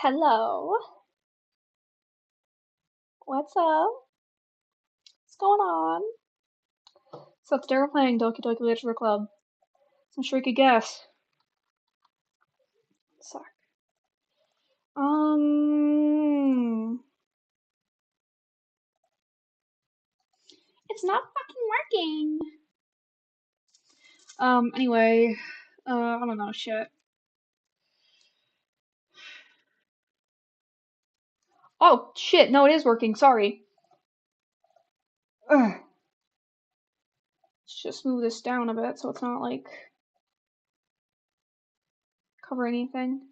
Hello. What's up? What's going on? So today we're playing Doki Doki Literature Club. So I'm sure you could guess. Suck. It's not fucking working. Anyway, I don't know shit. Oh shit, no, it is working. Sorry. Ugh. Let's just move this down a bit so it's not like covering anything.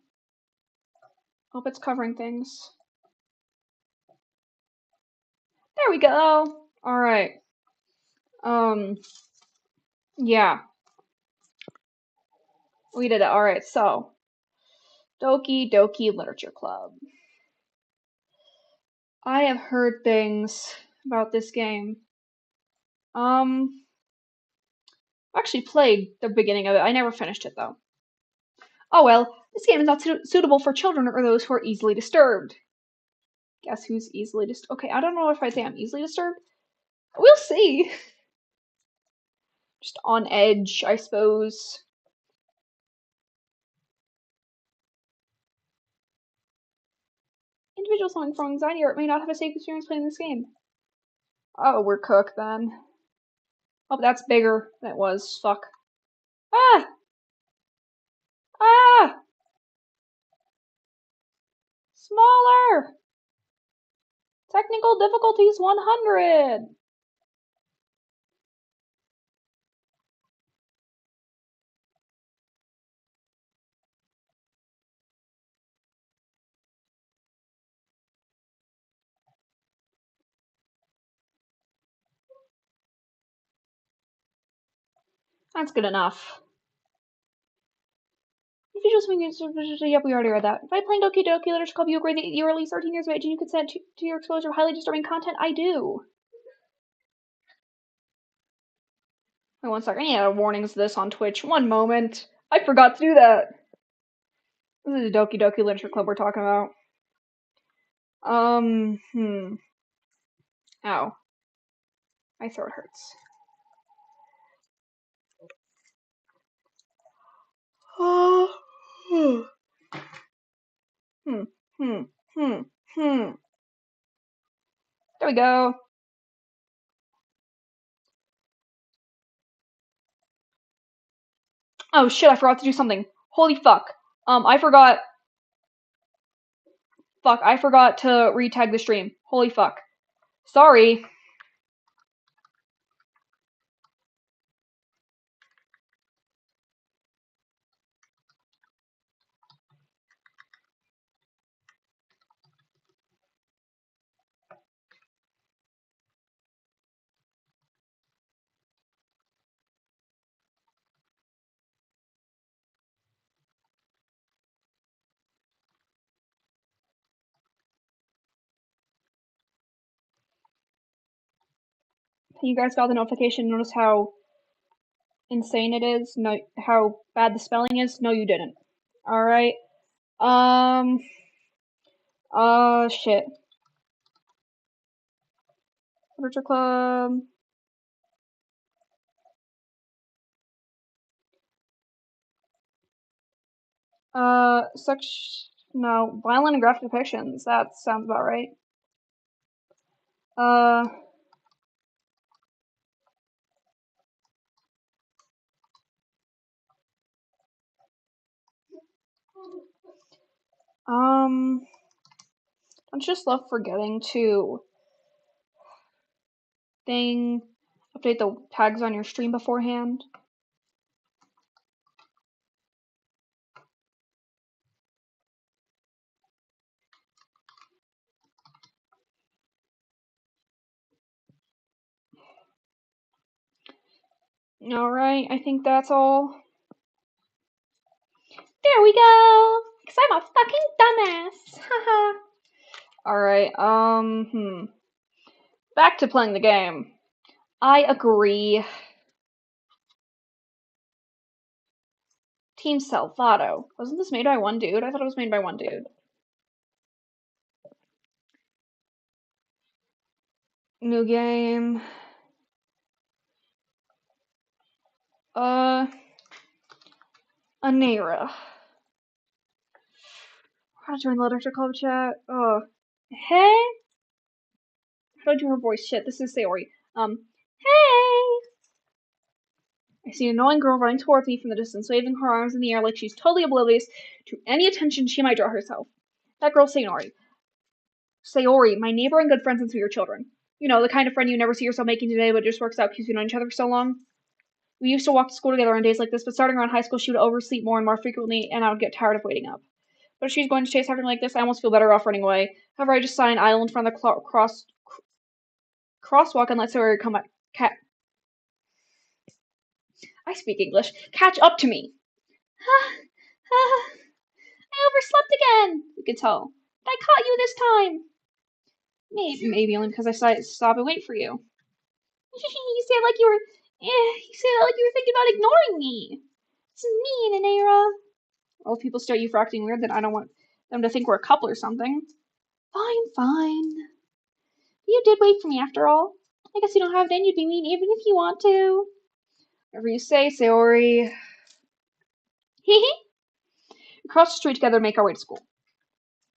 Hope it's covering things. There we go. All right. Yeah, we did it. All right. So, Doki Doki Literature Club. I have heard things about this game. I actually played the beginning of it. I never finished it though. Oh well, this game is not suitable for children or those who are easily disturbed. Guess who's easily disturbed? Okay, I don't know if I say I'm easily disturbed. We'll see. Just on edge, I suppose. Individuals suffering from anxiety or may not have a safe experience playing this game. Oh, we're cooked then. Oh, that's bigger than it was. Fuck. Ah! Ah! Smaller! Technical difficulties 100! That's good enough. If you just yep, we already read that. By playing Doki Doki Literature Club, you agree that you're at least 13 years of age and you consent to your exposure of highly disturbing content? I do. Wait one second, I need to add warnings to this on Twitch. One moment. I forgot to do that. This is Doki Doki Literature Club we're talking about. Ow. My throat hurts. There we go. Oh shit, I forgot to do something. Holy fuck. I forgot. Fuck, I forgot to re-tag the stream. Holy fuck. Sorry. You guys got the notification. Notice how insane it is? No, how bad the spelling is? No, you didn't. Alright. Shit. Literature Club. No, violent and graphic depictions. That sounds about right. I'm just left forgetting to update the tags on your stream beforehand. Alright, I think that's all. There we go! Because I'm a fucking dumbass! Haha. Alright, back to playing the game. I agree. Team Salvato. Wasn't this made by one dude? I thought it was made by one dude. New game. Anera. How to join the literature club chat? Hey? How to do her voice? Shit, this is Sayori. Hey! I see an annoying girl running towards me from the distance, waving her arms in the air like she's totally oblivious to any attention she might draw herself. That girl's Sayori. Sayori, my neighbor and good friend since we were children. You know, the kind of friend you never see yourself making today, but it just works out because you've known each other for so long. We used to walk to school together on days like this, but starting around high school, she would oversleep more and more frequently, and I would get tired of waiting up. But if she's going to chase after me like this, I almost feel better off running away. However, I just saw an idle in front of the crosswalk and let Sayori come at I speak English. Catch up to me. I overslept again. You could tell. But I caught you this time. Maybe only because I decided to stop and wait for you. You said like you were. You said like you were thinking about ignoring me. It's mean, Anera. Well, if people stare at you for acting weird, then I don't want them to think we're a couple or something. Fine, fine. You did wait for me after all. I guess you don't have it in you to be mean even if you want to. Whatever you say, Sayori. Hee. We cross the street together and make our way to school.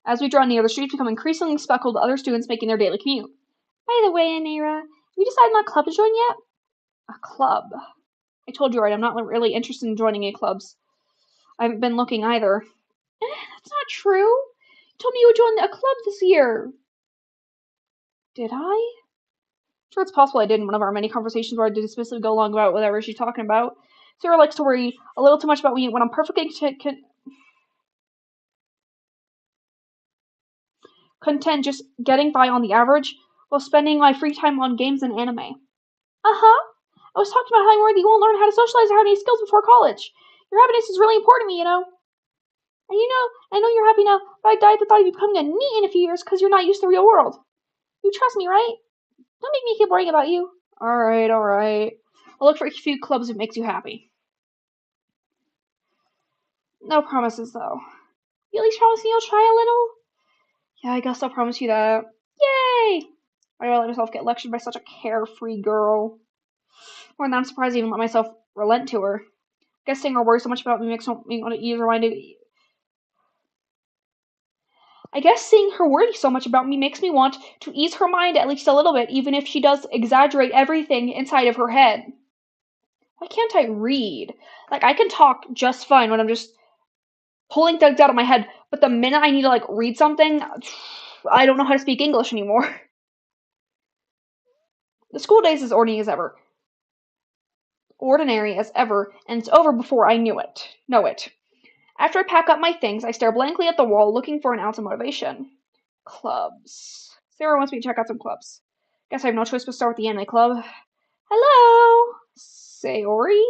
As we draw near, the streets become increasingly speckled with other students making their daily commute. By the way, Anera, have you decided on a club to join yet? A club? I told you right, I'm not really interested in joining any clubs. I haven't been looking either. That's not true. You told me you would join a club this year. Did I? Sure, it's possible I did in one of our many conversations where I did dismissively go along about whatever she's talking about. Sarah likes to worry a little too much about me when I'm perfectly content just getting by on the average while spending my free time on games and anime. Uh-huh. I was talking about how you're worried you won't learn how to socialize or have any skills before college. Your happiness is really important to me, you know. And I know you're happy now, but I died at the thought of you becoming a NEET in a few years because you're not used to the real world. You trust me, right? Don't make me keep worrying about you. Alright, alright. I'll look for a few clubs that makes you happy. No promises, though. You at least promise me you'll try a little? Yeah, I guess I'll promise you that. Yay! Why do I let myself get lectured by such a carefree girl? More than I'm surprised I even let myself relent to her. Guess seeing her worry so much about me makes me want to ease her mind. I guess seeing her worry so much about me makes me want to ease her mind at least a little bit, even if she does exaggerate everything inside of her head. Why can't I read? Like, I can talk just fine when I'm just pulling things out of my head, but the minute I need to, like, read something, I don't know how to speak English anymore. The school days is ordinary as ever, and it's over before I know it. After I pack up my things, I stare blankly at the wall, looking for an ounce of motivation. Clubs. Sarah wants me to check out some clubs. Guess I have no choice but to start with the anime club. Hello, Sayori?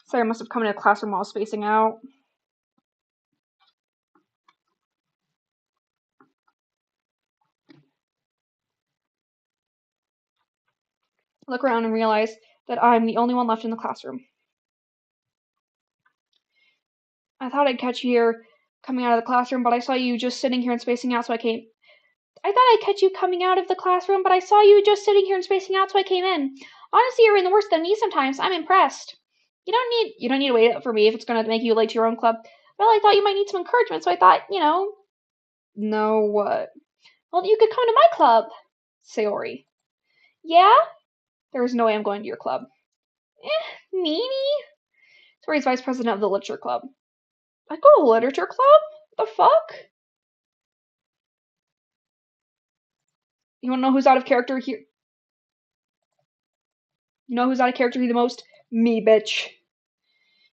Sarah must have come into the classroom while I was spacing out. I look around and realize that I'm the only one left in the classroom. I thought I'd catch you here coming out of the classroom, but I saw you just sitting here and spacing out, so I came. I thought I'd catch you coming out of the classroom, but I saw you just sitting here and spacing out, so I came in. Honestly, you're even worse than me sometimes. I'm impressed. You don't need to wait for me if it's gonna make you late to your own club. Well, I thought you might need some encouragement, so I thought, No, what? Well, you could come to my club, Sayori. Yeah? There is no way I'm going to your club. Mimi? Sayori's vice president of the literature club. I go to the literature club? The fuck? You wanna know who's out of character here? You know who's out of character here the most? Me, bitch.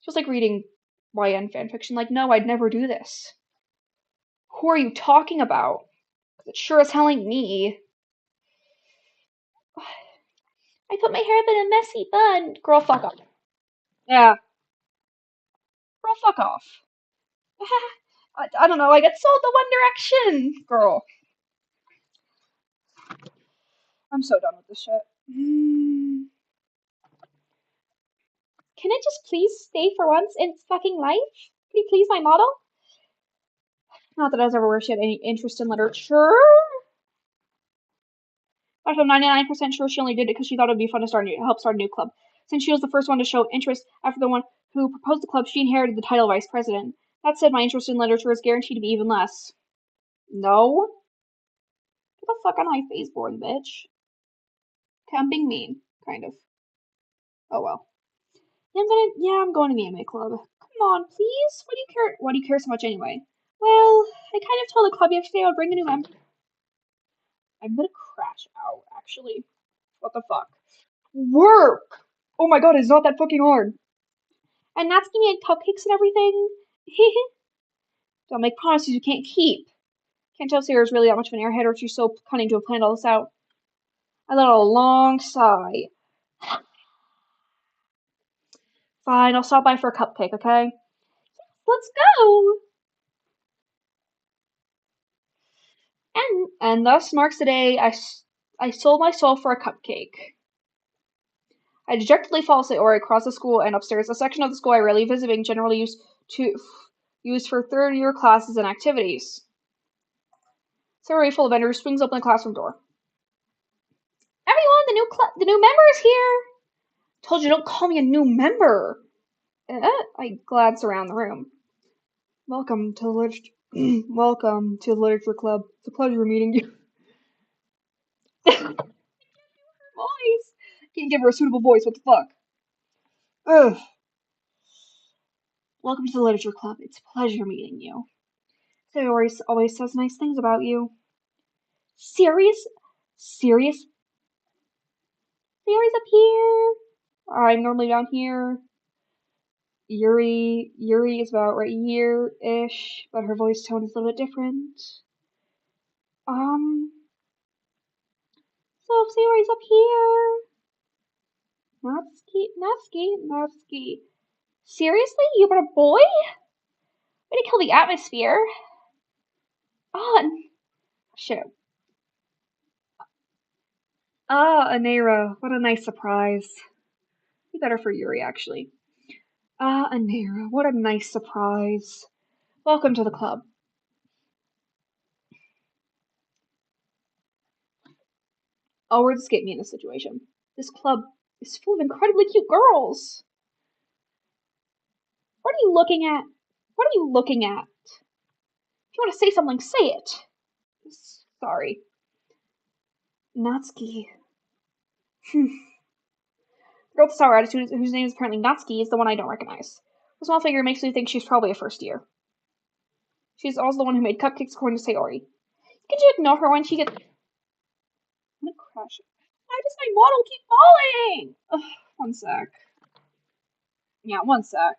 Just like reading YN fanfiction. Like, no, I'd never do this. Who are you talking about? It sure as hell ain't me. I put my hair up in a messy bun. Girl, fuck off. Yeah. Girl, fuck off. I don't know, I get sold the One Direction. Girl. I'm so done with this shit. Can it just please stay for once in fucking life? Can you please my model? Not that I was ever aware she had any interest in literature. But I'm 99% sure she only did it because she thought it would be fun to help start a new club. Since she was the first one to show interest after the one who proposed the club, she inherited the title of vice president. That said, my interest in literature is guaranteed to be even less. No? Get the fuck on my baseboard, bitch. Okay, I'm being mean, kind of. Oh well. I'm going to the anime club. Come on, please. Why do you care so much anyway? Well, I kind of told the club yesterday I would bring a new member. I'm gonna crash out, actually. What the fuck? Work! Oh my god, it's not that fucking hard. And Natsuki made cupcakes and everything. Don't make promises you can't keep. Can't tell Sarah's really that much of an airhead or she's so cunning to have planned all this out. I let out a long sigh. Fine, I'll stop by for a cupcake, okay? Let's go! And thus marks the day I sold my soul for a cupcake. I dejectedly fall asleep or I cross the school and upstairs, a section of the school I rarely visit, being generally used for third-year classes and activities. Sarah, full of energy, swings open the classroom door. Everyone, the new member is here. Told you, don't call me a new member. I glance around the room. Welcome to Welcome to the Literature Club. It's a pleasure meeting you. Voice. Can't give her a suitable voice. What the fuck? Ugh. Welcome to the Literature Club. It's a pleasure meeting you. Sayori always says nice things about you. Serious? Serious? Sayori's up here. I'm normally down here. Yuri is about right here-ish, but her voice tone is a little bit different. Um, so Sayori's up here. Natsuki. Seriously? You brought a boy? Way to kill the atmosphere. Oh, shit. Anera. What a nice surprise. Be better for Yuri, actually. Anera. What a nice surprise. Welcome to the club. Oh, words escape me in this situation. This club is full of incredibly cute girls. What are you looking at? What are you looking at? If you want to say something, say it. Sorry. Natsuki. The girl with the sour attitude, whose name is apparently Natsuki, is the one I don't recognize. The small figure makes me think she's probably a first year. She's also the one who made cupcakes according to Sayori. Can you ignore her when she gets... I'm gonna crash. Why does my model keep falling? Ugh, one sec. Yeah, one sec.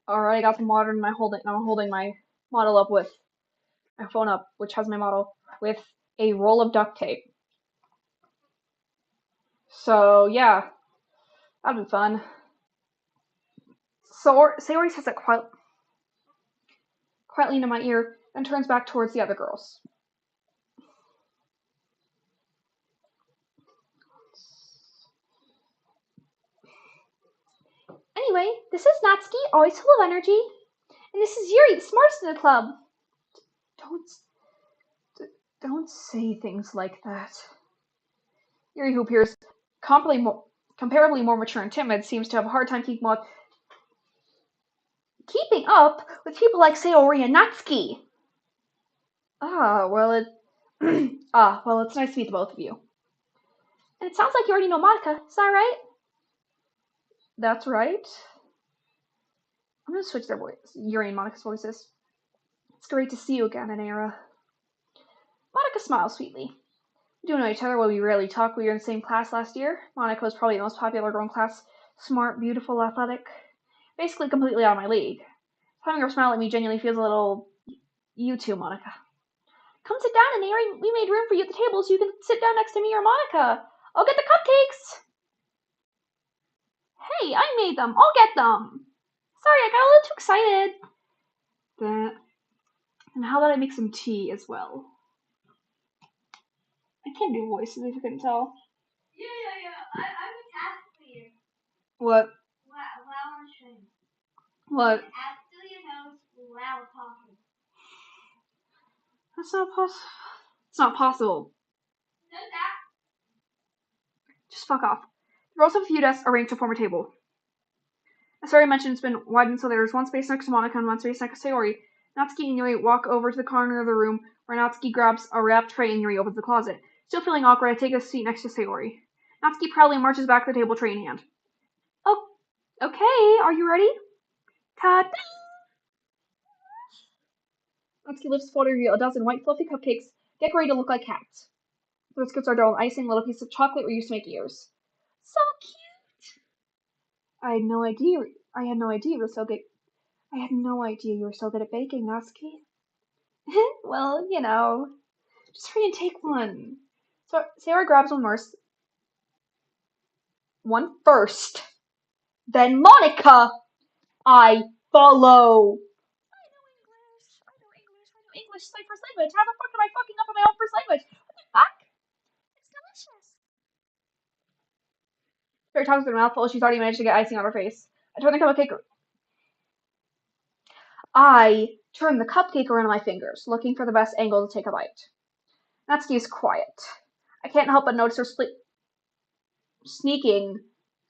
Alright, I got the model and I'm holding my model up with my phone up, which has my model, with a roll of duct tape. So yeah, that'd be fun. So Sayori says it quietly into my ear, then turns back towards the other girls. Anyway, this is Natsuki, always full of energy. And this is Yuri, the smartest in the club. Don't don't say things like that. Yuri, who appears comparably more mature and timid, seems to have a hard time keeping up with people like Sayori and Natsuki. Well, it's nice to meet the both of you. And it sounds like you already know Monica, is that right? That's right. I'm gonna switch their voices, Yuri and Monica's voices. It's great to see you again, Anera. Monica smiles sweetly. We do know each other, while we rarely talk. We were in the same class last year. Monica was probably the most popular girl in class. Smart, beautiful, athletic. Basically completely out of my league. Having her smile at me genuinely feels a little... You too, Monica. Come sit down, Anera. We made room for you at the table so you can sit down next to me or Monica. I'll get the cupcakes! Hey, I made them. I'll get them. Sorry, I got a little too excited. And how about I make some tea as well? I can't do voices if you couldn't tell. Yeah. I would ask for you. What? Wow, I'm ashamed. What? After your nose, loud talking. That's not possible. It's not possible. No, that. Just fuck off. There are also a few desks arranged to form a table. As already mentioned, it's been widened so there's one space next to Monica and one space next to Sayori. Natsuki and Yuri walk over to the corner of the room where Natsuki grabs a wrapped tray and Yuri opens the closet. Still feeling awkward, I take a seat next to Sayori. Natsuki proudly marches back to the table, tray in hand. Oh, okay, are you ready? Cut. Natsuki lifts forward a dozen white fluffy cupcakes, decorated to look like cats. The biscuits are dull icing, little piece of chocolate we used to make ears. So cute! I had no idea you were so good. I had no idea you were so good at baking, Natsuki. Well, just hurry and take one. So Sarah grabs one first. Then Monica, I follow. I know English. It's my first language. How the fuck am I fucking up on my own first language? What the fuck? It's delicious. Sarah talks with her mouth full. She's already managed to get icing on her face. I turn the cupcake around my fingers, looking for the best angle to take a bite. Natsuki's quiet. I can't help but notice her sneaking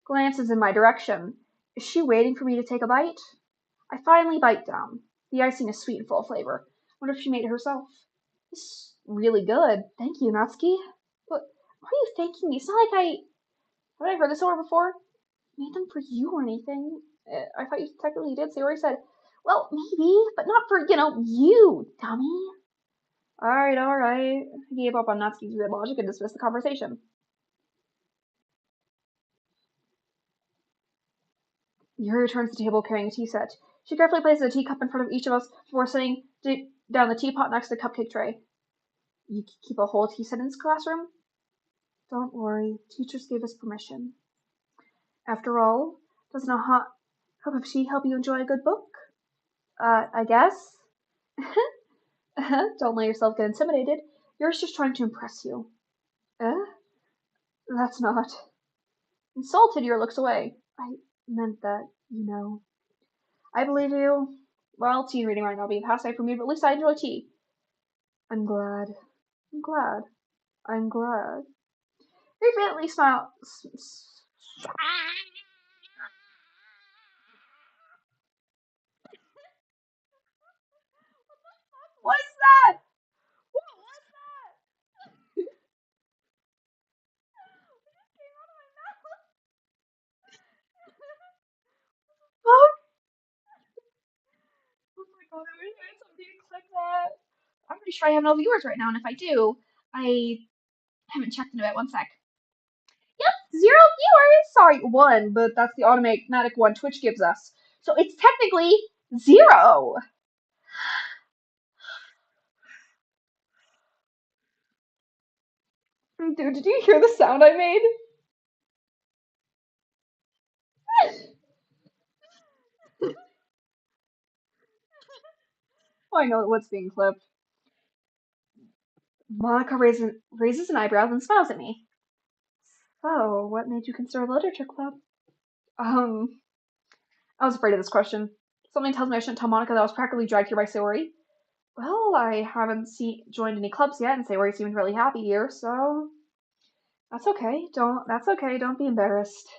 glances in my direction. Is she waiting for me to take a bite? I finally bite down. The icing is sweet and full of flavor. Wonder if she made it herself. This is really good. Thank you, Natsuki. But why are you thanking me? It's not like have I heard this somewhere before? Made them for you or anything. I thought you technically did. So you already said, well, maybe, but not for, you, dummy. Alright. I gave up on Natsuki's weird logic and dismissed the conversation. Yuri returns to the table carrying a tea set. She carefully places a teacup in front of each of us before setting down the teapot next to the cupcake tray. You keep a whole tea set in this classroom? Don't worry, teachers gave us permission. After all, doesn't a hot cup of tea help you enjoy a good book? I guess. Don't let yourself get intimidated. Yuri's just trying to impress you. Eh? That's not. Insulted, Yuri looks away. I meant that, I believe you. Well, tea reading might not be a pastime for me, but at least I enjoy tea. I'm glad. I'm glad. I'm glad. Yuri faintly smiles. What is that? What was that? What came out of my mouth? Oh my god, I wish I had something to click that. I'm pretty sure I have no viewers right now, and if I do, I haven't checked in a bit. One sec. Yep, 0 viewers. Sorry, one, but that's the automatic one Twitch gives us. So it's technically 0. Dude, did you hear the sound I made? Oh, I know what's being clipped. Monica raises an eyebrow and smiles at me. So, what made you consider the literature club? Um, I was afraid of this question. Something tells me I shouldn't tell Monica that I was practically dragged here by Sayori. Well, I haven't joined any clubs yet, and Sayori seems really happy here, so that's okay. That's okay. Don't be embarrassed.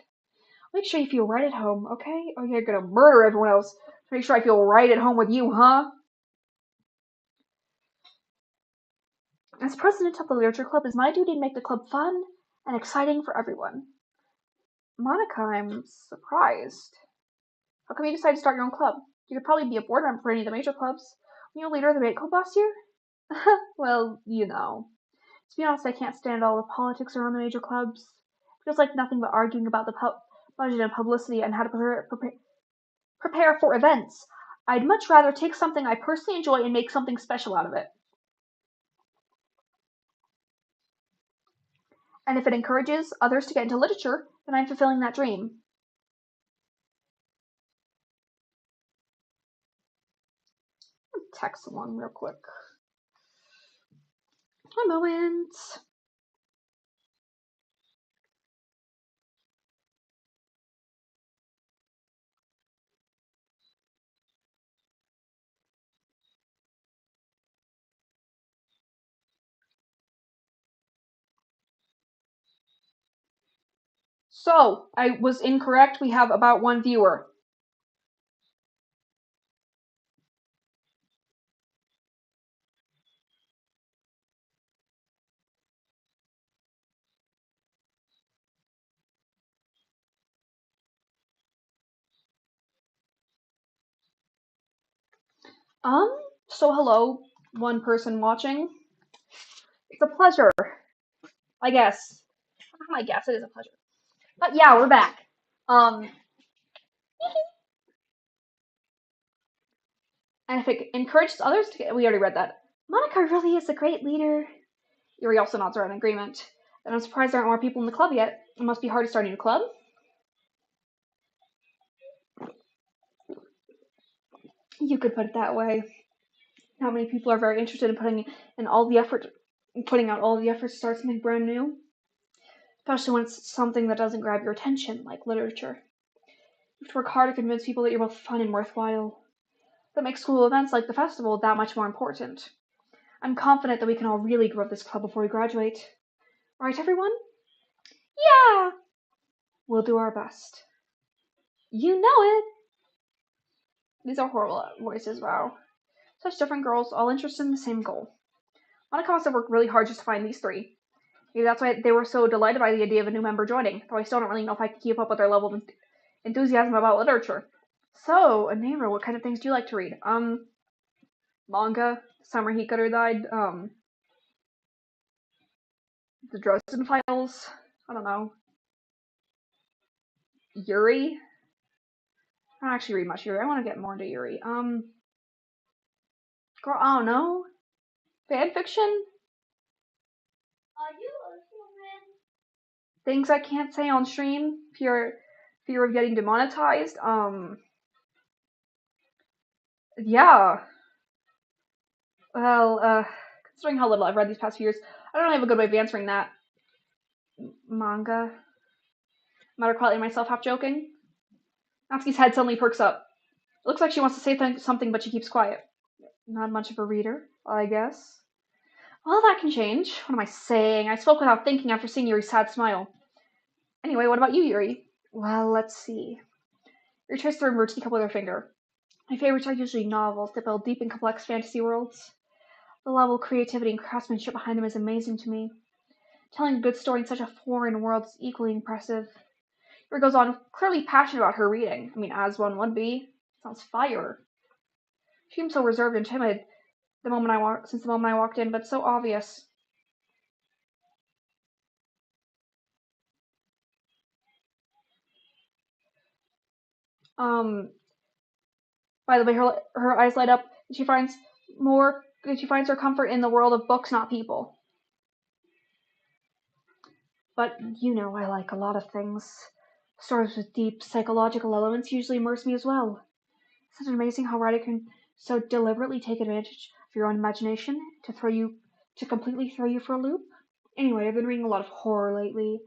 Make sure you feel right at home, okay? Or you're gonna murder everyone else. Make sure I feel right at home with you, huh? As president of the literature club, it's my duty to make the club fun and exciting for everyone. Monica, I'm surprised. How come you decided to start your own club? You could probably be a board member for any of the major clubs. Were you a leader of the debate club last year? Well, you know. To be honest, I can't stand all the politics around the major clubs. It feels like nothing but arguing about the budget and publicity and how to prepare for events. I'd much rather take something I personally enjoy and make something special out of it. And if it encourages others to get into literature, then I'm fulfilling that dream. Text someone real quick. A moment. So, I was incorrect. We have about 1 viewer. Um, so hello, one person watching. It's a pleasure, I guess. I guess it is a pleasure. But yeah, we're back. Um, and if it encourages others to get, we already read that. Monica really is a great leader. Yuri also nods her in agreement. And I'm surprised there aren't more people in the club yet. It must be hard to start a new club. You could put it that way. Not many people are very interested in putting out all the effort to start something brand new. Especially when it's something that doesn't grab your attention, like literature. You have to work hard to convince people that you're both fun and worthwhile. That makes school events like the festival that much more important. I'm confident that we can all really grow this club before we graduate. Right, everyone? Yeah! We'll do our best. You know it! These are horrible voices, wow. Such different girls, all interested in the same goal. Monica must have worked really hard just to find these three. Maybe that's why they were so delighted by the idea of a new member joining, though I still don't really know if I can keep up with their level of enthusiasm about literature. So, Anera, what kind of things do you like to read? Manga, Summer Hikaru died, the Dresden Files, I don't know. Yuri? I don't actually read much Yuri. I want to get more into Yuri. Girl, I don't know. Fan fiction? Are you a human? Things I can't say on stream. Fear of getting demonetized. Yeah. Well, considering how little I've read these past few years, I don't really have a good way of answering that. Manga. Matter quietly to myself, half joking. Natsuki's head suddenly perks up. It looks like she wants to say something, but she keeps quiet. Not much of a reader, I guess. Well, that can change. What am I saying? I spoke without thinking after seeing Yuri's sad smile. Anyway, what about you, Yuri? Well, let's see. Yuri traced the removed teacup with her finger. My favorites are usually novels that build deep and complex fantasy worlds. The level of creativity and craftsmanship behind them is amazing to me. Telling a good story in such a foreign world is equally impressive. Yuri goes on, clearly passionate about her reading. I mean, as one would be. Sounds fire. She seemed so reserved and timid since the moment I walked in, but so obvious. Um, By the way, her eyes light up, and she finds her comfort in the world of books, not people. But you know I like a lot of things. Stories with deep psychological elements usually immerse me as well. Isn't it amazing how writing can so deliberately take advantage of your own imagination to completely throw you for a loop? Anyway, I've been reading a lot of horror lately.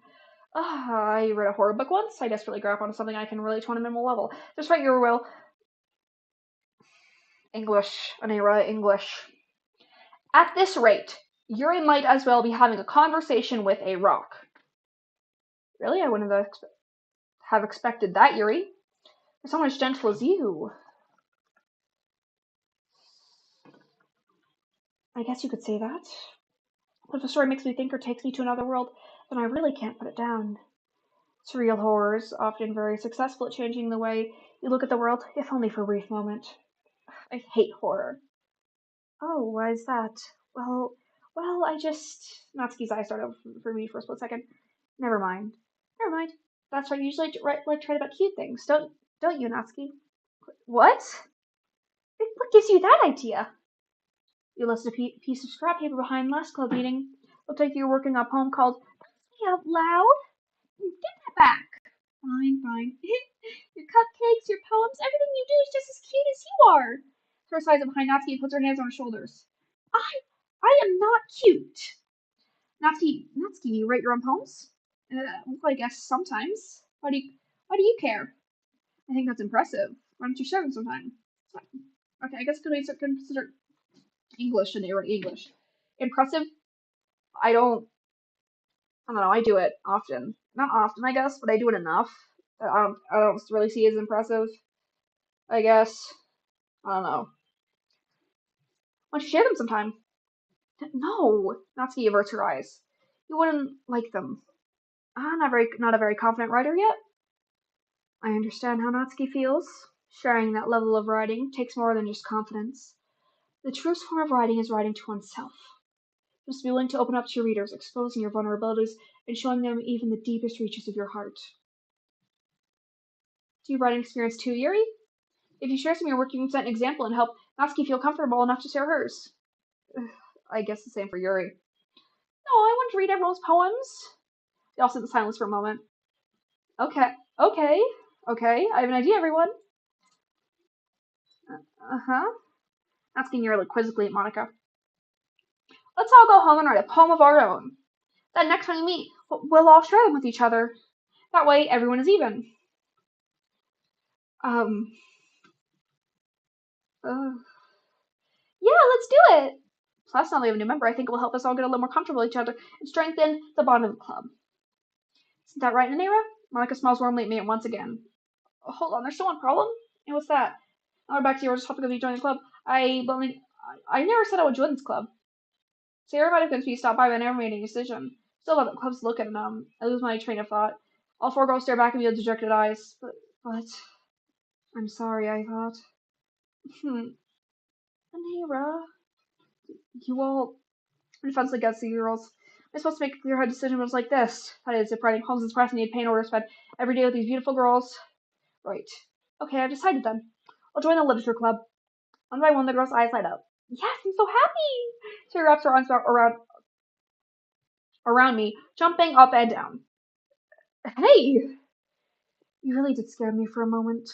I read a horror book once. I desperately grab onto something I can relate to on a minimal level. Just write your will. English, Anira, English. At this rate, Yuri might as well be having a conversation with a rock. Really? I wouldn't have expected that, Yuri. For someone as gentle as you. I guess you could say that. But if a story makes me think or takes me to another world, then I really can't put it down. Surreal horrors, often very successful at changing the way you look at the world, if only for a brief moment. I hate horror. Oh, why is that? Well, I just... Natsuki's eyes started for me for a split second. Never mind. Never mind. That's right, you usually like to write about cute things, don't you, Natsuki? What? What gives you that idea? You left a piece of scrap paper behind last club meeting. Looked like you were working on a poem called Say Out Loud. Give that back. Fine. Your cupcakes, your poems, everything you do is just as cute as you are. Her sides up behind Natsuki and puts her hands on her shoulders. I I am not cute. Natsuki, you write your own poems? Well, I guess sometimes. Why do you care? I think that's impressive. Why don't you share them sometime? Okay, I guess could we consider English and English? Impressive? I don't. I don't know. I do it often. Not often, I guess, but I do it enough. I don't really see it as impressive. I guess. I don't know. Why don't you share them sometime? No. Natsuki averts her eyes. You wouldn't like them. I'm not a very confident writer yet. I understand how Natsuki feels. Sharing that level of writing takes more than just confidence. The truest form of writing is writing to oneself. Just be willing to open up to your readers, exposing your vulnerabilities and showing them even the deepest reaches of your heart. Do you writing experience too, Yuri? If you share some of your work, you can set an example and help Natsuki feel comfortable enough to share hers. I guess the same for Yuri. No, I want to read everyone's poems. They all sit in silence for a moment. Okay, okay, okay. I have an idea, everyone. Uh-huh. Asking Yuri quizzically at Monica. Let's all go home and write a poem of our own. Then next time we meet, we'll all share them with each other. That way, everyone is even. Um. Uh, yeah, let's do it. Plus, now we have a new member. I think it will help us all get a little more comfortable with each other and strengthen the bond of the club. Isn't that right, Nanera? Monica smiles warmly at me once again. Oh, hold on, there's still one problem. And what's that? Now we're back to yours. Just because you joined the club. I never said I would join this club. Sarah might have convinced me to stop by, but I never made any decision. Still about the club's look, and I lose my train of thought. All four girls stare back at me with dejected eyes. But I'm sorry, I thought. Anira, you all defense against the girls. I'm supposed to make a clear-headed decision when it's like this. That is, if writing poems is press and need paint orders fed every day with these beautiful girls. Right. Okay, I've decided then. I'll join the literature club. One by one, the girl's eyes light up. Yes, I'm so happy! She wraps her arms around me, jumping up and down. Hey! You really did scare me for a moment.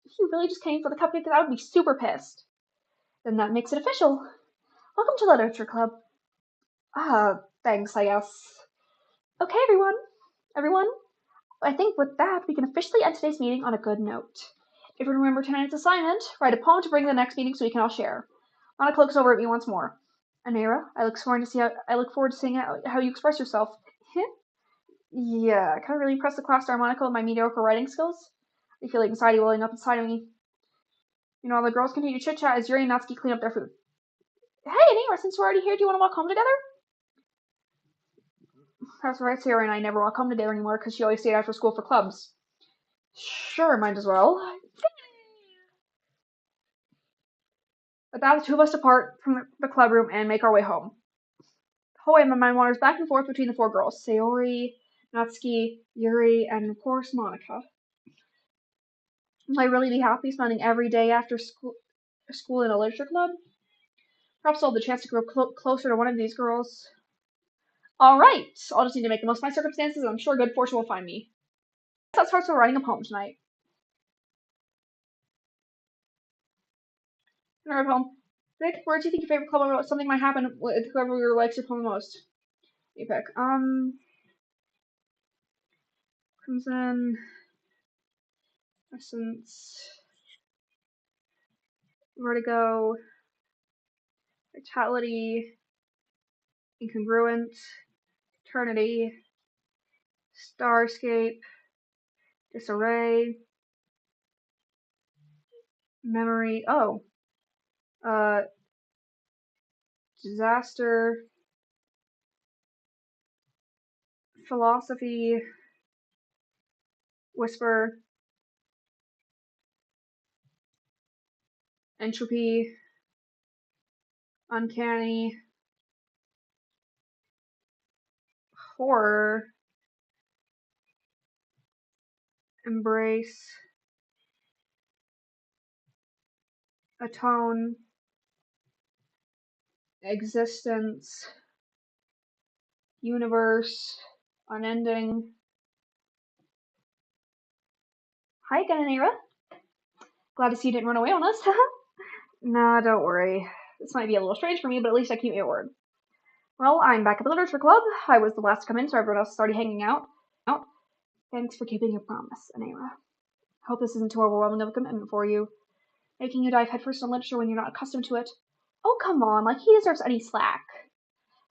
If you really just came for the cupcake, I would be super pissed. Then that makes it official. Welcome to the literature club. Thanks, I guess. Okay, everyone, I think with that, we can officially end today's meeting on a good note. If you remember tonight's assignment, write a poem to bring to the next meeting so we can all share. Monica looks over at me once more. Anera, I look forward to seeing how you express yourself. Yeah, can I really impress the class star Monica with my mediocre writing skills? I feel like anxiety welling up inside of me. The girls continue to chit-chat as Yuri and Natsuki clean up their food. Hey, Anera, since we're already here, do you want to walk home together? That's right, Sarah and I never walk home together anymore because she always stayed after school for clubs. Sure, might as well. With that, the two of us depart from the club room and make our way home. The whole way, my mind wanders back and forth between the four girls, Sayori, Natsuki, Yuri, and of course Monica. Will I really be happy spending every day after school in a literature club? Perhaps I'll have the chance to grow closer to one of these girls. Alright, I'll just need to make the most of my circumstances, and I'm sure good fortune will find me. That starts with writing a poem tonight. I'm gonna write a poem. Vic, where do you think your favorite club or something might happen with whoever likes your poem the most? You pick. Crimson, Essence, Vertigo, Vitality, Incongruent, Eternity, Starscape, Disarray, Memory. Oh, uh, Disaster, Philosophy, Whisper, Entropy, Uncanny, Horror, Embrace, Atone, Existence, Universe, Unending. Hi again, Anira. Glad to see you didn't run away on us. Nah, don't worry. This might be a little strange for me, but at least I keep my word. Well, I'm back at the literature club. I was the last to come in, so everyone else is already hanging out. Thanks for keeping your promise, Anira. Hope this isn't too overwhelming of a commitment for you, making you dive headfirst into literature when you're not accustomed to it. Oh, come on, like he deserves any slack.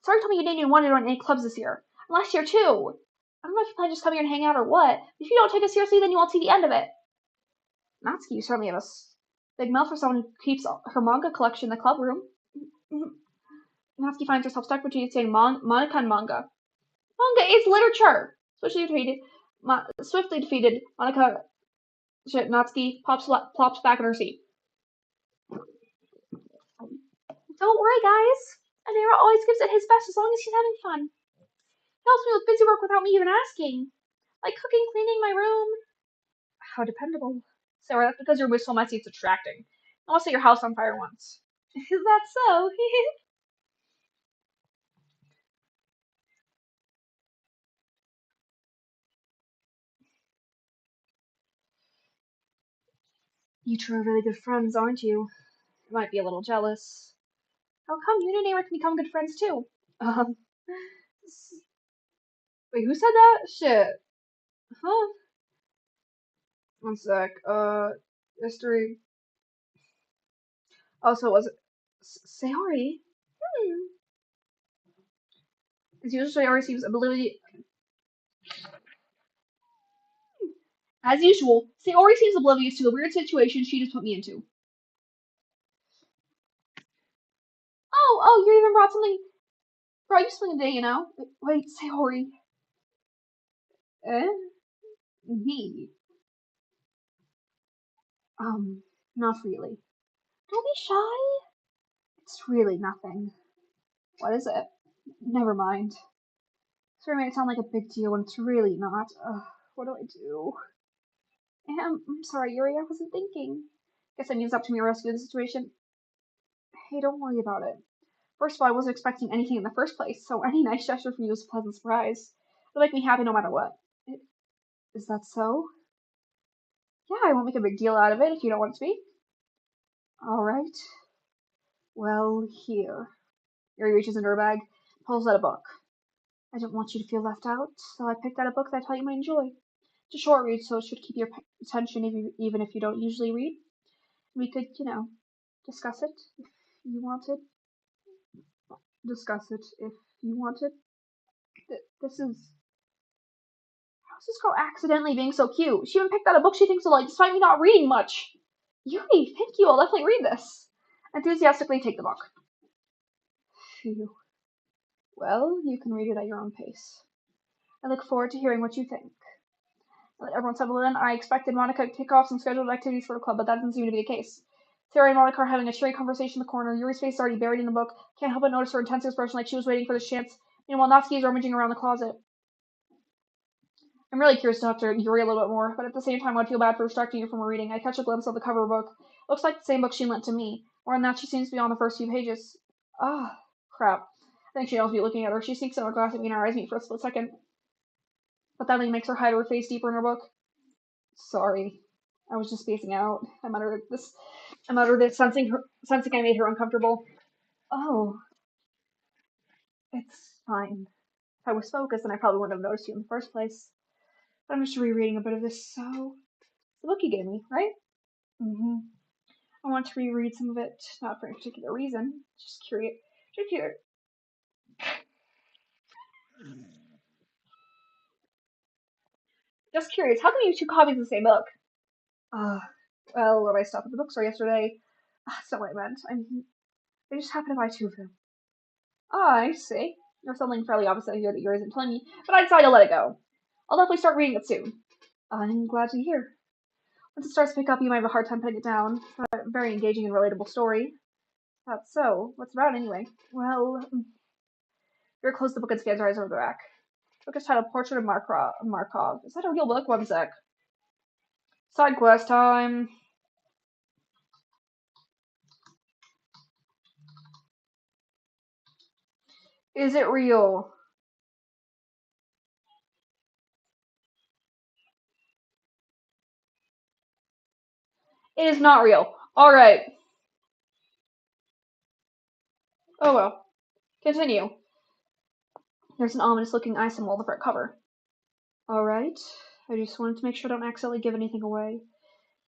Sorry told me you didn't even want to join any clubs this year. And last year, too. I don't know if you plan to just come here and hang out or what. If you don't take us seriously, then you won't see the end of it. Natsuki, you certainly have a big mouth for someone who keeps her manga collection in the club room. Natsuki finds herself stuck between saying Monica and manga. Manga is literature! Swiftly defeated, Monica Natsuki plops back in her seat. Don't worry, guys. Anira always gives it his best as long as she's having fun. He helps me with busy work without me even asking. Like cooking, cleaning my room. How dependable. Sarah, that's because your room is so messy it's attracting. I want to set your house on fire once. Is that so? You two are really good friends, aren't you? I might be a little jealous. How come you and Eric can become good friends too? Um, wait, who said that? Shit. Huh? One sec. History. Also, was it Sayori? Hmm. As usual, Sayori seems oblivious to the weird situation she just put me into. Oh, you even brought you something today, you know? Wait, Sayori. Eh? Me? Not really. Don't be shy. It's really nothing. What is it? Never mind. Sorry, made it sound like a big deal when it's really not. Ugh, what do I do? I'm sorry, Yuri, I wasn't thinking. Guess that means it's up to me to rescue the situation. Hey, don't worry about it. First of all, I wasn't expecting anything in the first place, so any nice gesture from you is a pleasant surprise. It'll make me happy no matter what. Is that so? Yeah, I won't make a big deal out of it if you don't want it to be. Alright. Well, here. Yuri reaches into her bag, pulls out a book. I didn't want you to feel left out, so I picked out a book that I thought you might enjoy. It's a short read, so it should keep your attention even if you don't usually read. We could, discuss it if you wanted. Discuss it if you wanted. This is. How's this girl accidentally being so cute? She even picked out a book she thinks will like, despite me not reading much. Yuri, thank you. I'll definitely read this. Enthusiastically take the book. Phew. Well, you can read it at your own pace. I look forward to hearing what you think. Let everyone settle in. I expected Monica to kick off some scheduled activities for the club, but that doesn't seem to be the case. Sarah and Monica are having a cheery conversation in the corner. Yuri's face is already buried in the book. Can't help but notice her intense expression like she was waiting for this chance. Meanwhile, Natsuki is rummaging around the closet. I'm really curious to talk to Yuri a little bit more, but at the same time, I'd feel bad for distracting you from her reading. I catch a glimpse of the cover book. Looks like the same book she lent to me. More than that, she seems to be on the first few pages. Ah, crap. I think she knows me looking at her. She sneaks in her glass at me and our eyes meet for a split second. But that thing makes her hide her face deeper in her book. Sorry. I was just spacing out. I muttered it, sensing I made her uncomfortable. Oh, it's fine. If I was focused, then I probably wouldn't have noticed you in the first place. But I'm just rereading a bit of this, so... It's the book you gave me, right? Mm-hmm. I want to reread some of it, not for any particular reason. Just curious. Just curious. Just curious. How come you have two copies of the same book? Uh, well, when I stopped at the bookstore yesterday, that's not what I meant. I just happened to buy two of them. Ah, I see. There's something fairly opposite here that yours isn't telling me, but I decided to let it go. I'll definitely start reading it soon. I'm glad to hear. Once it starts to pick up, you might have a hard time putting it down. It's a very engaging and relatable story. That's so. What's it about anyway? Well, Vera closed the book and scans her eyes over the back. Book is titled Portrait of Markov. Is that a real book? One sec. Side quest time. Is it real? It is not real. Alright. Oh well. Continue. There's an ominous looking eye symbol on the front cover. Alright. I just wanted to make sure I don't accidentally give anything away.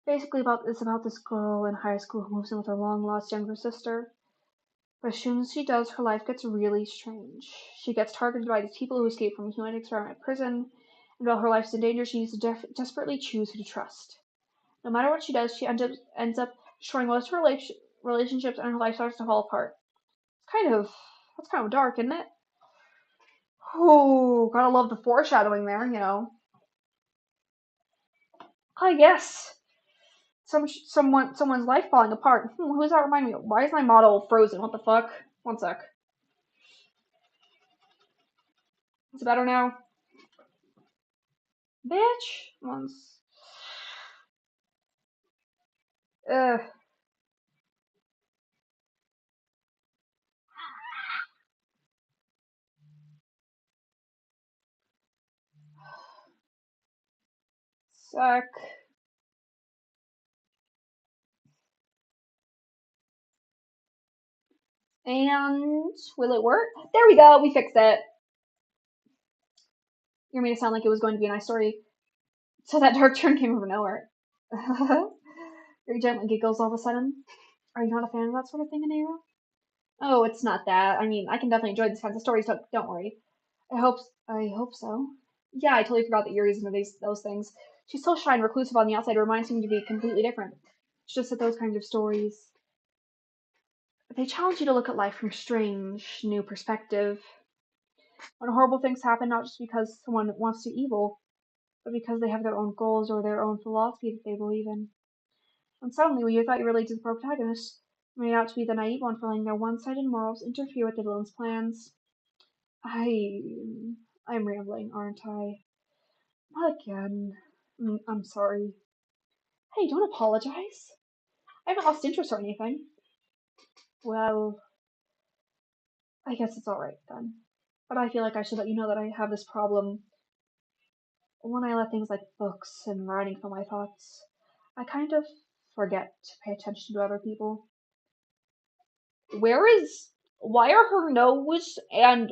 Basically, it's about this girl in high school who moves in with her long lost younger sister. But as soon as she does, her life gets really strange. She gets targeted by these people who escape from a human experiment prison, and while her life's in danger, she needs to desperately choose who to trust. No matter what she does, she ends up destroying most of her relationships, and her life starts to fall apart. That's kind of dark, isn't it? Oh, gotta love the foreshadowing there, you know. I guess someone's life falling apart. Who does that remind me of? Why is my model frozen? What the fuck? One sec. Is it better now? Bitch. Once. Ugh. Sec. And will it work? There we go. We fixed it. You made it sound like it was going to be a nice story. So that dark turn came from nowhere. Very gently giggles all of a sudden. Are you not a fan of that sort of thing, Anera? Oh, it's not that. I mean, I can definitely enjoy these kinds of stories. Don't worry. I hope. I hope so. Yeah, I totally forgot that Yuri's into those things. She's so shy and reclusive on the outside. It reminds me to be completely different. It's just that those kinds of stories, they challenge you to look at life from strange, new perspective. When horrible things happen, not just because someone wants to evil, but because they have their own goals or their own philosophy that they believe in. And suddenly, when you thought you related to the protagonist, made out to be the naive one for letting their one-sided morals interfere with the villain's plans. I... I'm rambling, aren't I? Not again. I'm sorry. Hey, don't apologize. I haven't lost interest or anything. Well, I guess it's alright then. But I feel like I should let you know that I have this problem. When I let things like books and writing fill my thoughts, I kind of forget to pay attention to other people. Where is. Why are her nose and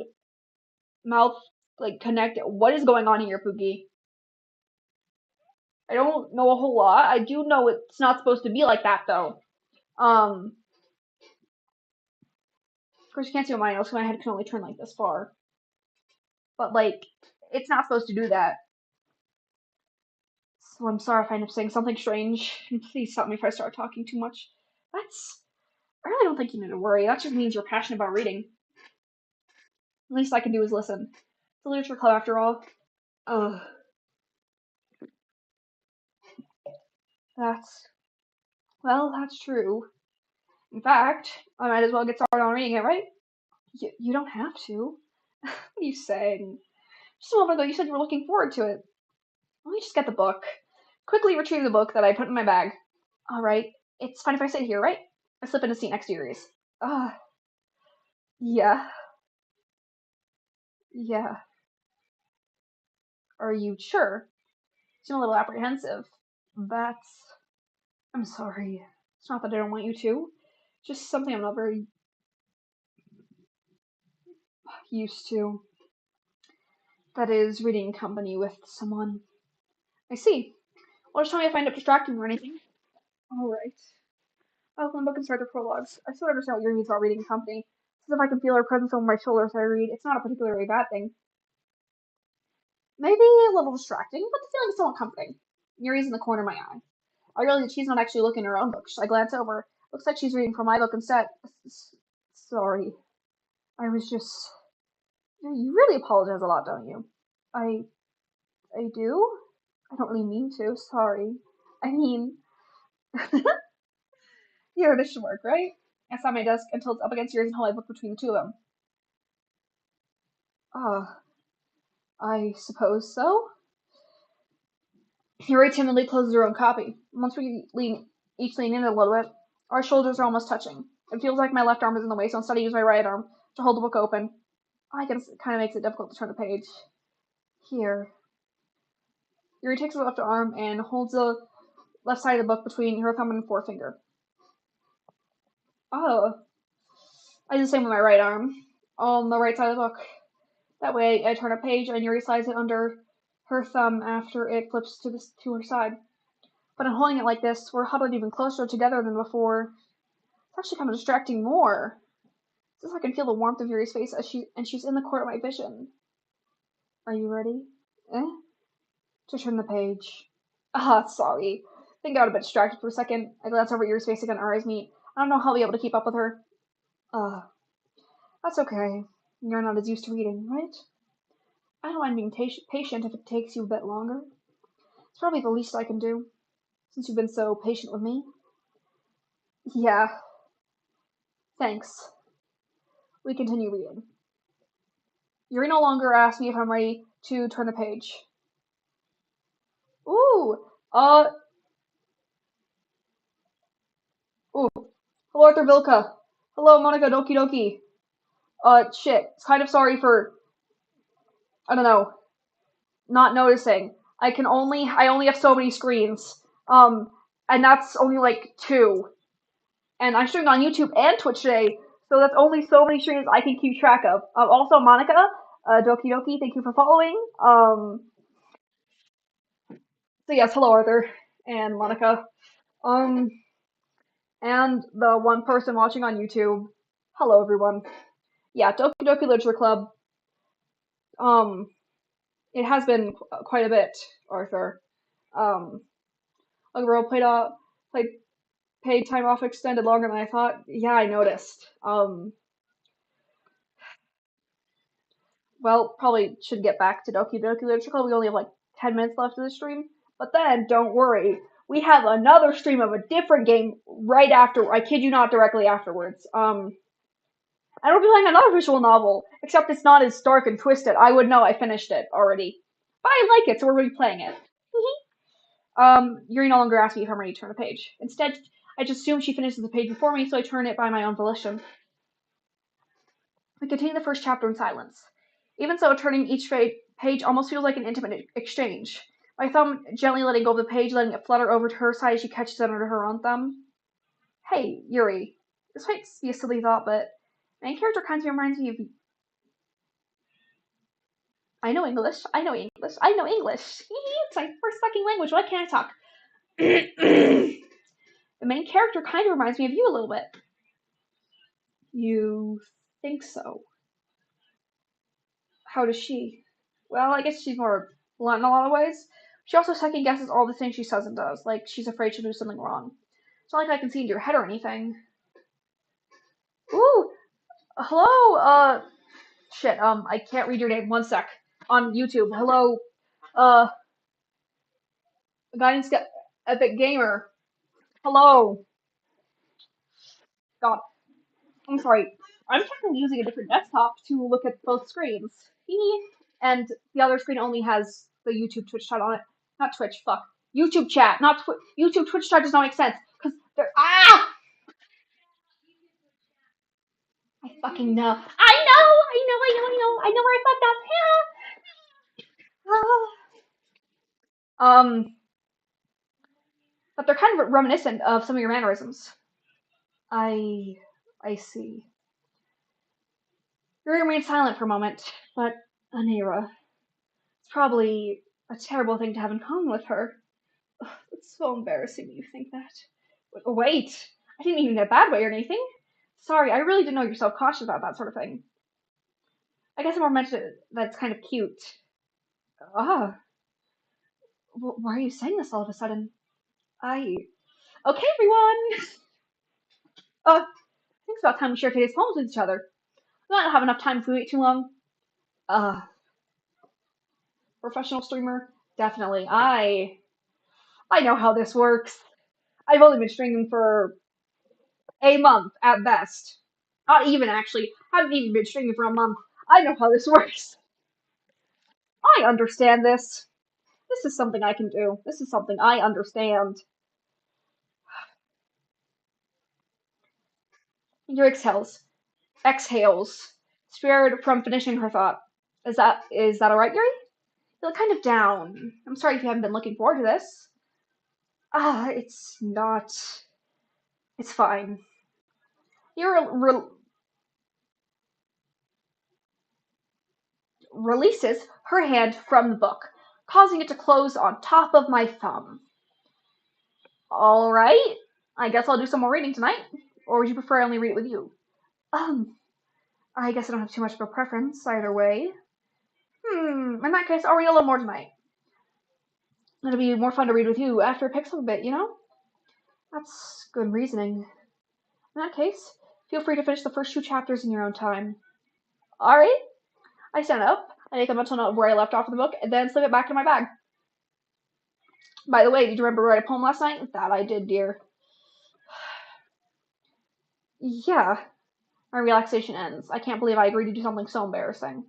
mouth like connected? What is going on here, Pookie? I don't know a whole lot. I do know it's not supposed to be like that though. Of course you can't see my nose, so my head can only turn like this far. But like, it's not supposed to do that. So I'm sorry if I end up saying something strange. Please stop me if I start talking too much. That's. I really don't think you need to worry. That just means you're passionate about reading. The least I can do is listen. It's a literature club after all. Ugh. That's. Well, that's true. In fact, I might as well get started on reading it, right? You don't have to. What are you saying? Just a moment ago you said you were looking forward to it. Let me just get the book. Quickly retrieve the book that I put in my bag. Alright, it's fine if I sit here, right? I slip in a seat next to Yuri's. Ah, yeah, yeah. Are you sure? You seem a little apprehensive. That's. I'm sorry. It's not that I don't want you to. Just something I'm not very used to. That is reading company with someone. I see. Well, just tell me if I end up distracting or anything. Alright. I open the book and start the prologues. I still understand what Yuri means about reading company. It's as if I can feel her presence over my shoulder as I read. It's not a particularly bad thing. Maybe a little distracting, but the feeling is still comforting. Yuri's in the corner of my eye. I realize that she's not actually looking at her own book. I glance over. Looks like she's reading from my book instead. Sorry. I was just. You really apologize a lot, don't you? I. I do? I don't really mean to. Sorry. I mean. Here, this should work, right? I sat at my desk and tilted up against yours and held my book between the two of them. Ah, I suppose so. Yuri timidly closes her own copy. Once we each lean in a little bit, our shoulders are almost touching. It feels like my left arm is in the way, so instead I use my right arm to hold the book open. I guess it kind of makes it difficult to turn the page. Here. Yuri takes her left arm and holds the left side of the book between her thumb and forefinger. Oh. I do the same with my right arm. On the right side of the book. That way I turn a page and Yuri slides it under her thumb after it flips to her side. But in holding it like this, we're huddled even closer together than before. It's actually kind of distracting more. It's as if I can feel the warmth of Yuri's face as she's in the court of my vision. Are you ready? Eh? To turn the page. Ah, sorry. I think I got a bit distracted for a second. I glance over at Yuri's face again, our eyes meet. I don't know how I'll be able to keep up with her. That's okay. You're not as used to reading, right? I don't mind being patient if it takes you a bit longer. It's probably the least I can do, since you've been so patient with me. Yeah, thanks. We continue reading. Yuri no longer asks me if I'm ready to turn the page. Ooh, uh, ooh. Hello, Arthur Vilka. Hello, Monica Doki Doki. Shit. Kind of sorry for, I don't know, not noticing. I only have so many screens. And that's only like two. And I'm streaming on YouTube and Twitch today, so that's only so many streams I can keep track of. Also, Monica, Doki Doki, thank you for following. So yes, hello Arthur and Monica. Um, and the one person watching on YouTube. Hello everyone. Yeah, Doki Doki Literature Club. Um, it has been quite a bit, Arthur. Um, a girl played paid time off extended longer than I thought. Yeah, I noticed. Well, probably should get back to Doki Doki Literature Club. We only have like 10 minutes left of the stream. But then, don't worry. We have another stream of a different game right after. I kid you not, directly afterwards. And we'll be playing another visual novel, except it's not as dark and twisted. I would know I finished it already. But I like it, so we're replaying it. Yuri no longer asks me if I'm ready to turn a page. Instead, I just assume she finishes the page before me, so I turn it by my own volition. We continue the first chapter in silence. Even so, turning each page almost feels like an intimate exchange. My thumb gently letting go of the page, letting it flutter over to her side as she catches it under her own thumb. Hey, Yuri. This might be a silly thought, but main character kind of reminds me of. I know English. I know English. I know English. It's my first fucking language. Why can't I talk? The main character kind of reminds me of you a little bit. You think so? How does she? Well, I guess she's more blunt in a lot of ways. She also second guesses all the things she says and does, like she's afraid she'll do something wrong. It's not like I can see into your head or anything. Ooh, hello, shit, I can't read your name. One sec. On YouTube. Hello, uh, Guidance Epic Gamer. Hello. God, I'm sorry. I'm technically using a different desktop to look at both screens. And the other screen only has the YouTube Twitch chat on it. not Twitch. Fuck. YouTube chat, not YouTube. Twitch chat does not make sense because they're I fucking know. I know where I fucked up. But they're kind of reminiscent of some of your mannerisms. I I see. You're gonna remain silent for a moment, but Anira, it's probably a terrible thing to have in common with her. Ugh, it's so embarrassing that you think that. Wait, I didn't mean in a bad way or anything. Sorry, I really didn't know you're so cautious about that sort of thing. I guess I more meant that's kind of cute. Ah, why are you saying this all of a sudden? I. Okay, everyone! I think it's about time we share today's poems with each other. We might not have enough time if we wait too long. Uh, Professional streamer? Definitely. I know how this works. I've only been streaming for a month at best. Not even actually. I haven't even been streaming for a month. I know how this works. I understand this. This is something I can do. This is something I understand. Your exhales, spared from finishing her thought. Is that alright, Yuri? You look kind of down. I'm sorry if you haven't been looking forward to this. It's not. It's fine. Yuri releases her hand from the book, causing it to close on top of my thumb. Alright, I guess I'll do some more reading tonight. Or would you prefer I only read it with you? Um, I guess I don't have too much of a preference either way. In that case, I'll read a little more tonight. It'll be more fun to read with you after it picks up a bit, you know? That's good reasoning. In that case, feel free to finish the first two chapters in your own time. Alright, I stand up, I make a mental note of where I left off in the book, and then slip it back in my bag. By the way, did you remember to write a poem last night? That I did, dear. Yeah, my relaxation ends. I can't believe I agreed to do something so embarrassing.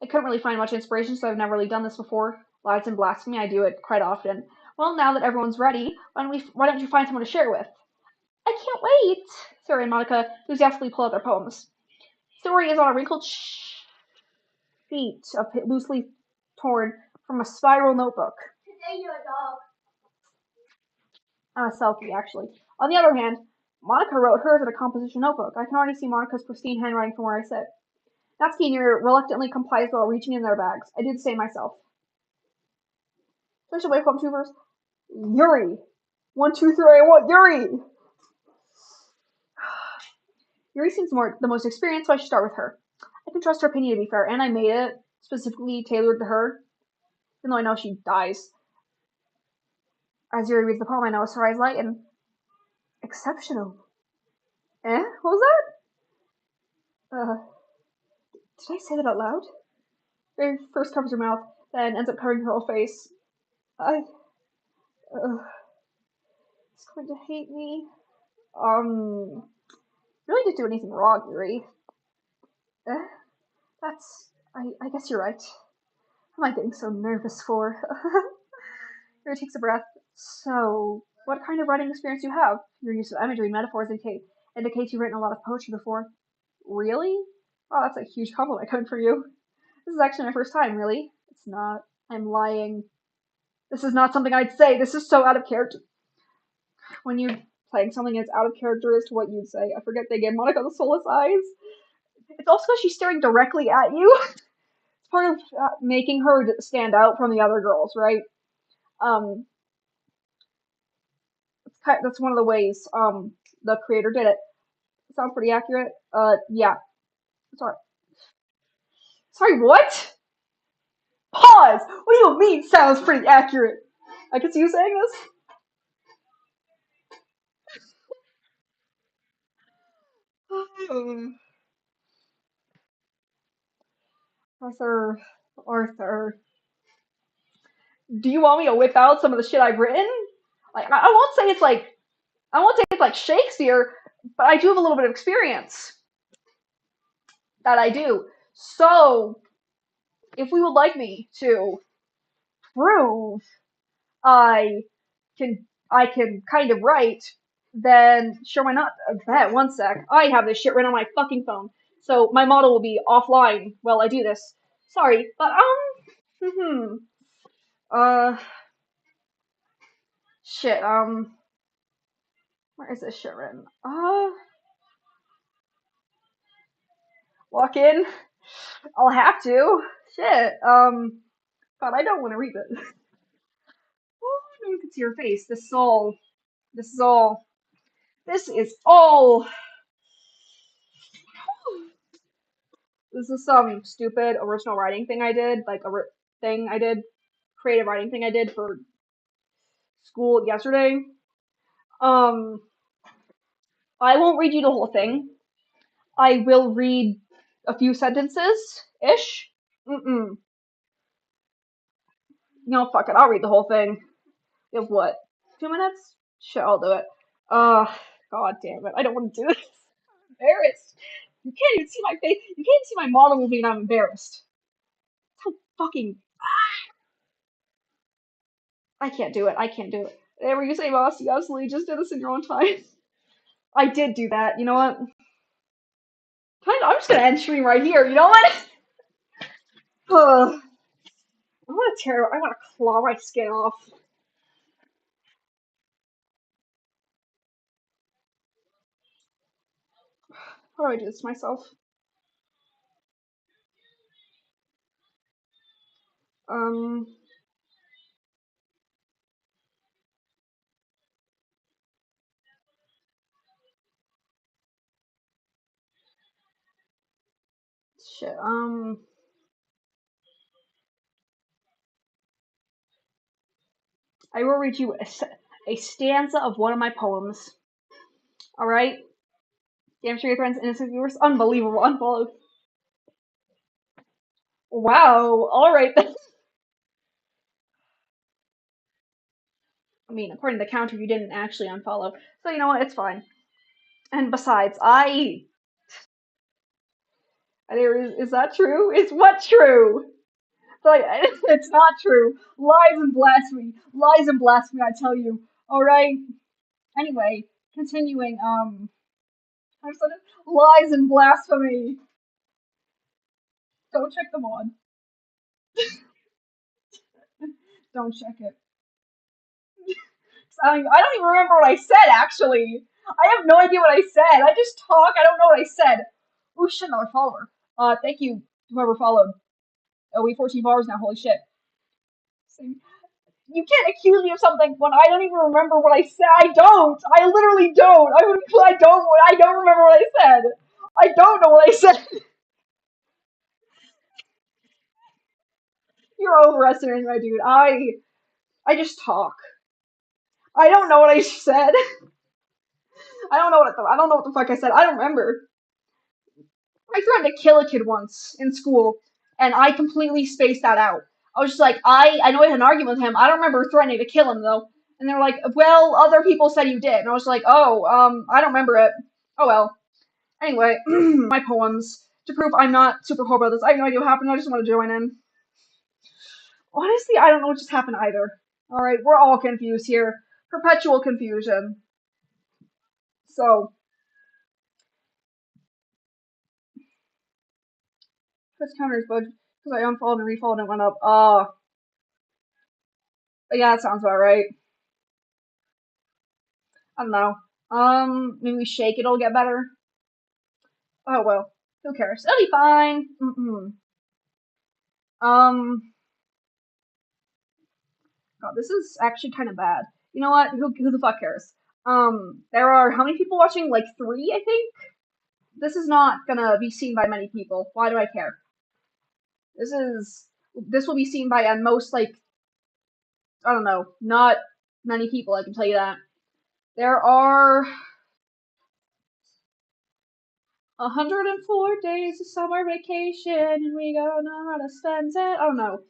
I couldn't really find much inspiration, so I've never really done this before. Lies and blasphemy, I do it quite often. Well, now that everyone's ready, why don't you find someone to share with? I can't wait! Sarah and Monica enthusiastically pull out their poems. Story is on a wrinkled sheet of loosely torn from a spiral notebook. A selfie, actually. On the other hand, Monica wrote hers in a composition notebook. I can already see Monica's pristine handwriting from where I sit. Natsuki and Yuri reluctantly complies while reaching in their bags. I do the same myself. Switch away from two verse. Yuri! 1, 2, 3, I want Yuri! Yuri seems the most experienced, so I should start with her. I can trust her opinion to be fair, and I made it specifically tailored to her, even though I know she dies. As Yuri reads the poem, I notice her eyes lighten. Exceptional. What was that? Did I say that out loud? Yuri first covers her mouth, then ends up covering her whole face. I, he's going to hate me. Really didn't do anything wrong, Yuri. I guess you're right. What am I getting so nervous for? Yuri takes a breath. So, what kind of writing experience do you have? Your use of imagery and metaphors indicates you've written a lot of poetry before. Really? Oh, that's a huge compliment coming from you. This is actually my first time, really. It's not. I'm lying. This is not something I'd say. This is so out of character. When you're playing something that's out of character as to what you'd say. I forget they gave Monica the soulless eyes. It's also because she's staring directly at you. It's part of making her stand out from the other girls, right? Um, that's one of the ways the creator did it. Sounds pretty accurate. Yeah. Sorry. Sorry, what? Pause! What do you mean sounds pretty accurate? I can see you saying this. Arthur, do you want me to whip out some of the shit I've written? Like, I won't say it's like Shakespeare, but I do have a little bit of experience. That I do. So, if we would like me to prove I I can kind of write, then sure why not? Bet one sec. I have this shit written on my fucking phone, so my model will be offline while I do this. Sorry, but uh, shit. Where is this shit written? Walk in. I'll have to. Shit. God, I don't want to read it. Oh, no one can see your face. This is all. This is all. This is all. This is some stupid original writing thing I did, like thing I did, creative writing thing I did for school yesterday. Um, I won't read you the whole thing. I will read a few sentences ish. Mm-mm. No, fuck it. I'll read the whole thing. You have what? 2 minutes? Shit, I'll do it. Uh, God damn it. I don't want to do this. I'm embarrassed. You can't even see my face. You can't see my model moving and I'm embarrassed. How fucking. I can't do it. I can't do it. Whatever you say, boss, you absolutely just did this in your own time. I did do that. You know what? I'm just gonna end stream right here. You know what? Ugh. I want to tear. I want to claw my skin off. How do I do this to myself? Um. Shit. I will read you a stanza of one of my poems. All right. Damn sure your friends, innocent viewers, unbelievable, unfollowed. Wow. All right. I mean, according to the counter, you didn't actually unfollow, so you know what? It's fine. And besides, there is that true? Is what true? Like, it's not true. Lies and blasphemy. Lies and blasphemy, I tell you. Alright? Anyway, continuing, I said it. Lies and blasphemy. Don't check them on. Don't check it. I don't even remember what I said, actually. I have no idea what I said. I just talk. I don't know what I said. Ooh, shit, another follower. Thank you, whoever followed. Oh, we 14 followers now. Holy shit. You can't accuse me of something when I don't even remember what I said. I don't. I literally don't. I don't. I don't remember what I said. I don't know what I said. You're overestimating my dude. I just talk. I don't know what I said. I don't know what the fuck I said. I don't remember. I threatened to kill a kid once in school, and I completely spaced that out. I was just like, I know I had an argument with him. I don't remember threatening to kill him though. And they're like, well, other people said you did. And I was like, oh, I don't remember it. Oh well. Anyway, my poems to prove I'm not super cool about this. I have no idea what happened. I just want to join in. Honestly, I don't know what just happened either. All right, we're all confused here. Perpetual confusion. So, press counters, but because I unfollowed and refollowed and it went up. Yeah, that sounds about right. I don't know. Maybe shake it'll get better. Oh well, who cares? It'll be fine. Mm-mm. Um, God, this is actually kind of bad. You know what? Who the fuck cares? There are how many people watching? Like three, I think. This is not gonna be seen by many people. Why do I care? This will be seen by at most like I don't know, not many people. I can tell you that. There are 104 days of summer vacation, and we don't know how to spend it. I don't know. It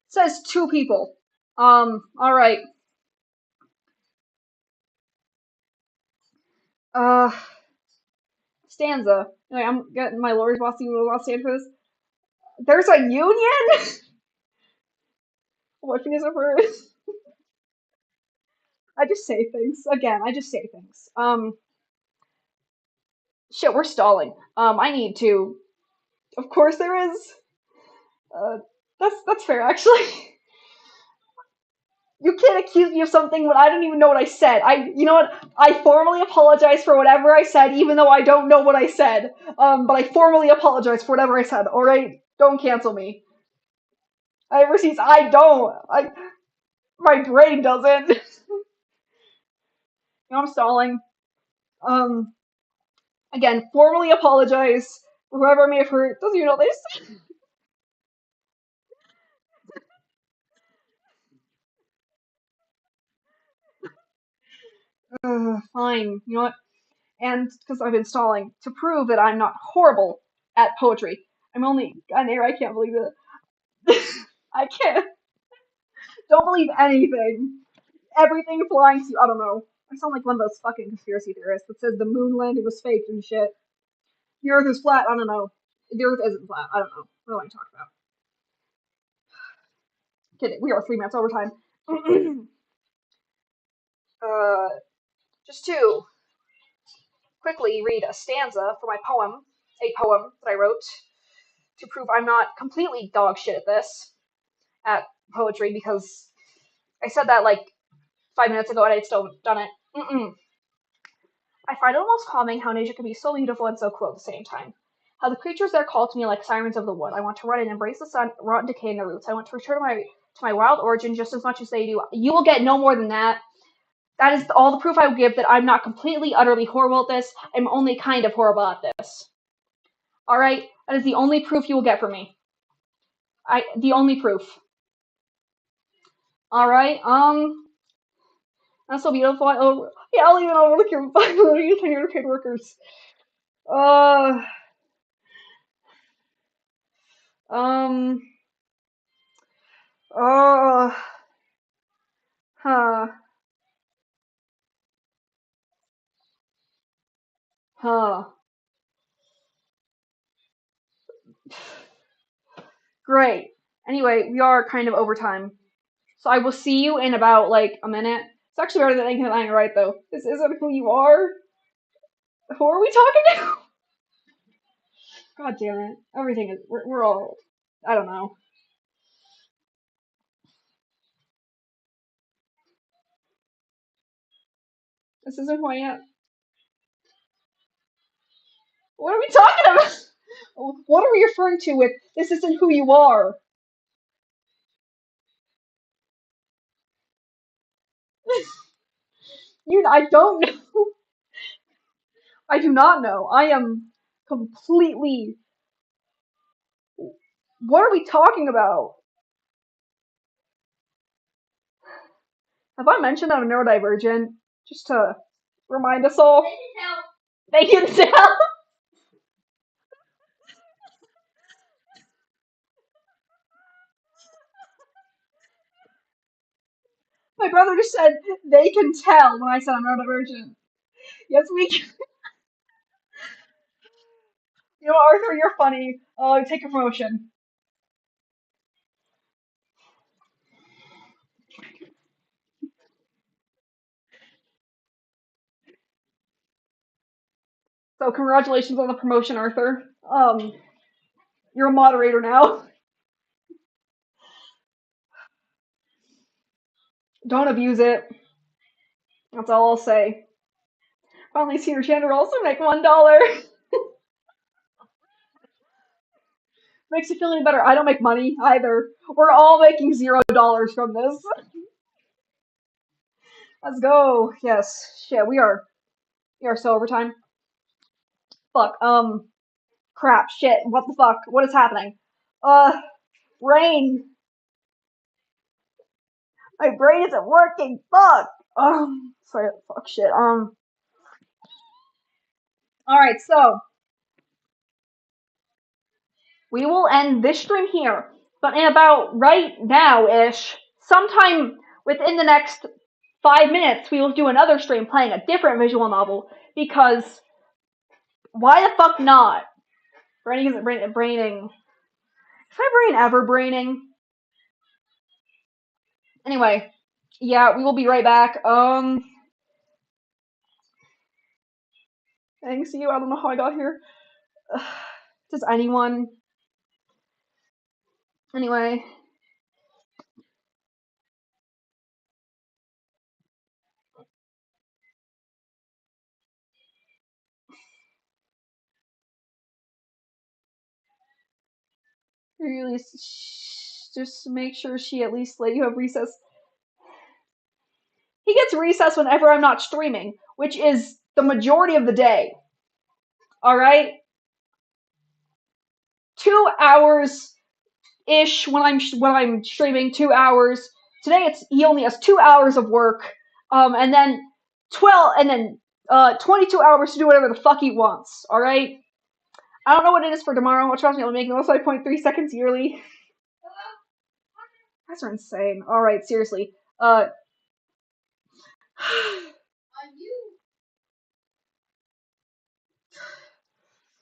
says two people. All right. Uh, stanza. Anyway, I'm getting my lawyer's boss to stand for this. There's a union. What is it for? I just say things. Again, I just say things. Shit, we're stalling. I need to. Of course there is. Uh, that's fair, actually. You can't accuse me of something when I don't even know what I said. You know what? I formally apologize for whatever I said, even though I don't know what I said. But I formally apologize for whatever I said. All right, don't cancel me. I don't. My brain doesn't. I'm stalling. Um, again, formally apologize for whoever I may have hurt. Doesn't even know this. Fine. You know what? And because I've been stalling to prove that I'm not horrible at poetry. I'm only an air. I can't believe it. I can't. Don't believe anything. Everything flying to. I don't know. I sound like one of those fucking conspiracy theorists that says the moon landing was faked and shit. The Earth is flat. I don't know. The Earth isn't flat. I don't know. What am I talking about? Kidding. We are 3 minutes over time. uh, just to quickly read a stanza for my poem, a poem that I wrote to prove I'm not completely dog shit at this, at poetry, because I said that like 5 minutes ago and I'd still done it. I find it almost calming how nature can be so beautiful and so cruel at the same time. How the creatures there call to me like sirens of the wood. I want to run and embrace the sun, rot and decay in the roots. I want to return to my wild origin just as much as they do. You will get no more than that. That is all the proof I will give that I'm not completely, utterly horrible at this. I'm only kind of horrible at this. Alright? That is the only proof you will get from me. The only proof. Alright, that's so beautiful. Yeah, I'll even overlook your tenured paid workers. Uh, um, uh, huh, huh. Great. Anyway, we are kind of over time. So I will see you in about, like, a minute. It's actually better than anything that I write, though. This isn't who you are. Who are we talking to? God damn it. Everything is. We're all. I don't know. This isn't who I am. What are we talking about? What are we referring to with this isn't who you are? I don't know. I do not know. I am completely. What are we talking about? Have I mentioned that I'm neurodivergent? Just to remind us all. They can tell. My brother just said they can tell when I said I'm neurodivergent. Yes, we can. You know, Arthur, you're funny. Oh, take a promotion. So congratulations on the promotion, Arthur. You're a moderator now. Don't abuse it. That's all I'll say. Finally, senior janitor also make $1. Makes you feel any better. I don't make money either. We're all making $0 from this. Let's go. Yes. Shit, we are so overtime. Fuck. Crap. Shit. What the fuck? What is happening? Uh, Rain. My brain isn't working. Fuck. Sorry. Fuck. Shit. All right. So we will end this stream here, but in about right now-ish, sometime within the next 5 minutes, we will do another stream playing a different visual novel, because why the fuck not? Braining isn't braining. Is my brain ever braining? Anyway, Yeah, we will be right back. Thanks you. I don't know how I got here. Does anyone? Anyway, really, just make sure she at least let you have recess. He gets recess whenever I'm not streaming, which is the majority of the day. All right, 2 hours ish when I'm streaming. 2 hours. Today he only has 2 hours of work, and then 22 hours to do whatever the fuck he wants. All right. I don't know what it is for tomorrow. Trust me, I'll make another 5.3 seconds yearly. That's insane. All right, seriously.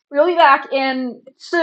We'll be back in soon.